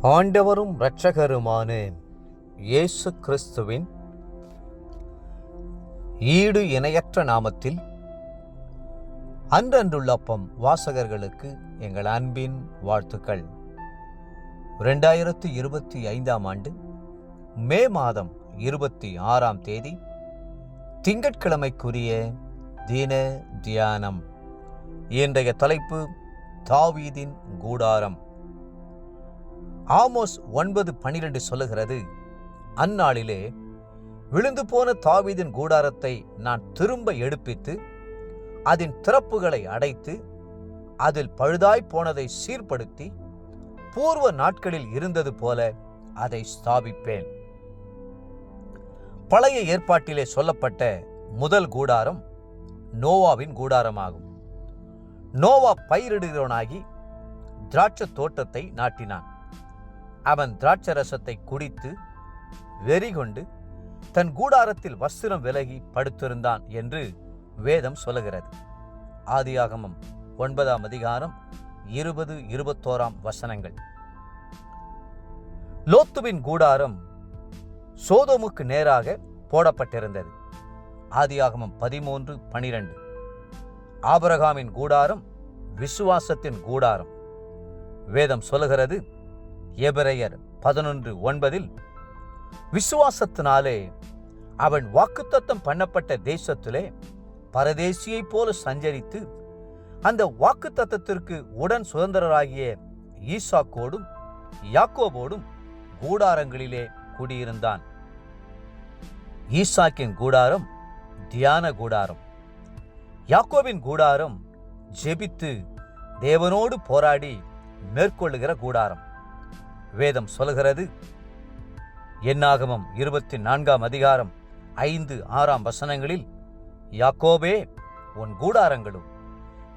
ஆண்டவரும் இரட்சகருமான இயேசு கிறிஸ்துவின் ஈடு இணையற்ற நாமத்தில் அன்றன்றுள்ள அப்பம் வாசகர்களுக்கு எங்கள் அன்பின் வாழ்த்துக்கள். 2025 ஆண்டு மே மாதம் 26 தேதி திங்கட்கிழமைக்குரிய தின தியானம். இன்றைய தலைப்பு தாவீதின் கூடாரம். ஆமோஸ் 9:12 சொல்லுகிறது, அந்நாளிலே விழுந்து போன தாவீதின் கூடாரத்தை நான் திரும்ப எடுப்பித்து அதன் திறப்புகளை அடைத்து அதில் பழுதாய் போனதை சீர்படுத்தி பூர்வ நாட்களில் இருந்தது போல அதை ஸ்தாபிப்பேன். பழைய ஏற்பாட்டிலே சொல்லப்பட்ட முதல் கூடாரம் நோவாவின் கூடாரமாகும். நோவா பயிரிடுகிறவனாகி திராட்சை தோட்டத்தை நாட்டினான். அவன் திராட்சை ரசத்தை குடித்து வெறிகொண்டு தன் கூடாரத்தில் வஸ்திரம் விலகி படுத்திருந்தான் என்று வேதம் சொல்லுகிறது. ஆதியாகமம் 9 20-21 வசனங்கள். லோத்துவின் கூடாரம் சோதோமுக்கு நேராக போடப்பட்டிருந்தது. ஆதியாகமம் 13:12. ஆபிரகாமின் கூடாரம் விசுவாசத்தின் கூடாரம். வேதம் சொல்லுகிறது, எபிரெயர் 11:9, விசுவாசத்தினாலே அவன் வாக்குத்தத்தம் பண்ணப்பட்ட தேசத்திலே பரதேசியைப் போல சஞ்சரித்து அந்த வாக்குத்தத்தத்திற்கு உடன் சுதந்திரராகிய ஈசாக்கோடும் யாக்கோபோடும் கூடாரங்களிலே குடியிருந்தான். ஈசாக்கின் கூடாரம் தியான கூடாரம். யாக்கோபின் கூடாரம் ஜெபித்து தேவனோடு போராடி மேற்கொள்ளுகிற கூடாரம். வேதம் சொல்கிறது, என்னாகமம் 24 5-6 வசனங்களில், யாக்கோபே உன் கூடாரங்களும்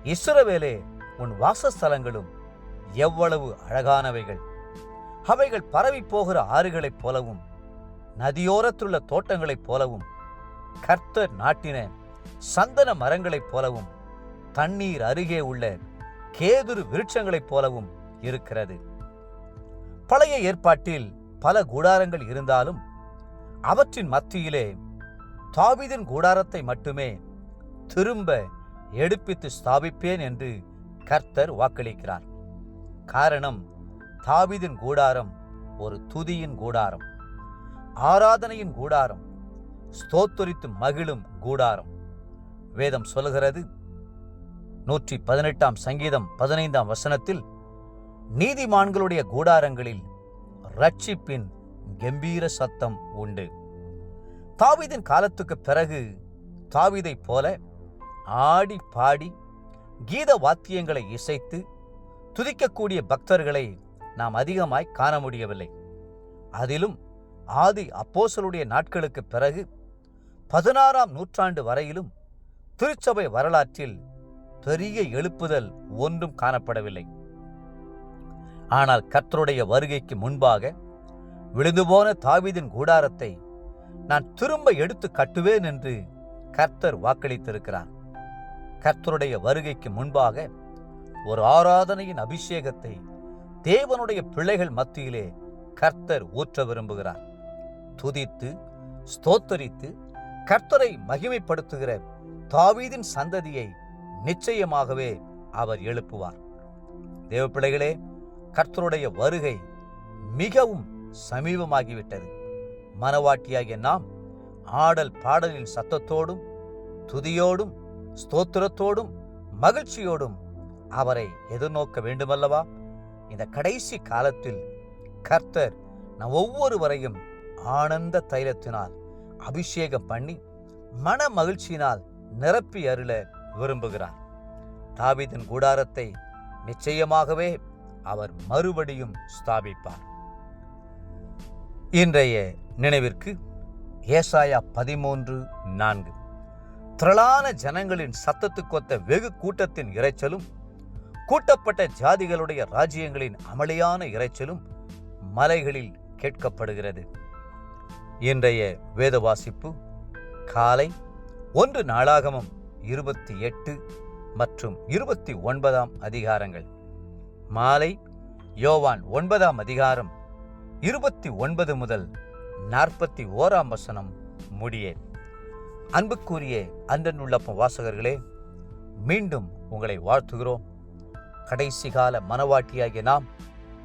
இஸ்ரவேலே உன் வாசஸ்தலங்களும் எவ்வளவு அழகானவைகள்! அவைகள் பரவி போகிற ஆறுகளைப் போலவும் நதியோரத்துள்ள தோட்டங்களைப் போலவும் கர்த்தர் நாட்டின சந்தன மரங்களைப் போலவும் தண்ணீர் அருகே உள்ள கேதுரு விருட்சங்களைப் போலவும் இருக்கிறது. பழைய ஏற்பாட்டில் பல கூடாரங்கள் இருந்தாலும் அவற்றின் மத்தியிலே தாவீதின் கூடாரத்தை மட்டுமே திரும்ப எடுப்பித்து ஸ்தாபிப்பேன் என்று கர்த்தர் வாக்களிக்கிறார். காரணம், தாவீதின் கூடாரம் ஒரு துதியின் கூடாரம், ஆராதனையின் கூடாரம், ஸ்தோத்திரித்து மகிழும் கூடாரம். வேதம் சொல்லுகிறது, 118 சங்கீதம் 15 வசனத்தில், நீதிமான்களுடைய கூடாரங்களில் இரட்சிப்பின் கம்பீர சத்தம் உண்டு. தாவீதின் காலத்துக்கு பிறகு தாவீதைப் போல ஆடி பாடி கீத வாத்தியங்களை இசைத்து துதிக்கக்கூடிய பக்தர்களை நாம் அதிகமாய் காண முடியவில்லை. அதிலும் ஆதி அப்போஸ்தலருடைய நாட்களுக்கு பிறகு 16ஆம் நூற்றாண்டு வரையிலும் திருச்சபை வரலாற்றில் பெரிய எழுப்புதல் ஒன்றும் காணப்படவில்லை. ஆனால் கர்த்தருடைய வருகைக்கு முன்பாக விழுந்து போன தாவீதின் கூடாரத்தை நான் திரும்ப எடுத்து கட்டுவேன் என்று கர்த்தர் வாக்களித்திருக்கிறார். கர்த்தருடைய வருகைக்கு முன்பாக ஒரு ஆராதனையின் அபிஷேகத்தை தேவனுடைய பிள்ளைகள் மத்தியிலே கர்த்தர் ஊற்ற விரும்புகிறார். துதித்து ஸ்தோத்தரித்து கர்த்தரை மகிமைப்படுத்துகிற தாவீதின் சந்ததியை நிச்சயமாகவே அவர் எழுப்புவார். தேவ பிள்ளைகளே, கர்த்தருடைய வருகை மிகவும் சமீபமாகிவிட்டது. மனவாட்டியாகிய நாம் ஆடல் பாடலின் சத்தத்தோடும் துதியோடும் ஸ்தோத்திரத்தோடும் மகிழ்ச்சியோடும் அவரை எதிர்நோக்க வேண்டுமல்லவா? இந்த கடைசி காலத்தில் கர்த்தர் நம் ஒவ்வொருவரையும் ஆனந்த தைலத்தினால் அபிஷேகம் பண்ணி மன மகிழ்ச்சியினால் நிரப்பி அருள விரும்புகிறார். தாவீதின் கூடாரத்தை நிச்சயமாகவே அவர் மறுபடியும் ஸ்தாபிப்பார். இன்றைய நினைவிற்கு ஏசாயா 13:4, திரளான ஜனங்களின் சத்தத்துக்கொத்த வெகு கூட்டத்தின் இரைச்சலும் கூட்டப்பட்ட ஜாதிகளுடைய ராஜ்யங்களின் அமளியான இரைச்சலும் மலைகளில் கேட்கப்படுகிறது. இன்றைய வேத வாசிப்பு காலை 1 நாளாகமம் 28 மற்றும் 29 அதிகாரங்கள். மாலை யோவான் 9 29 முதல் 41 முடிய. அன்புக்குரிய அன்றனுள்ளப்ப வாசகர்களே, மீண்டும் உங்களை வாழ்த்துகிறோம். கடைசி கால மனவாட்டியாகிய நாம்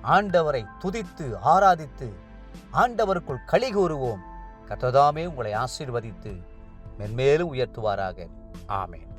ஆண்டவரை துதித்து ஆராதித்து ஆண்டவருக்குள் களி கூறுவோம். கர்த்தர் தாமே உங்களை ஆசீர்வதித்து மென்மேலும் உயர்த்துவாராக. ஆமென்.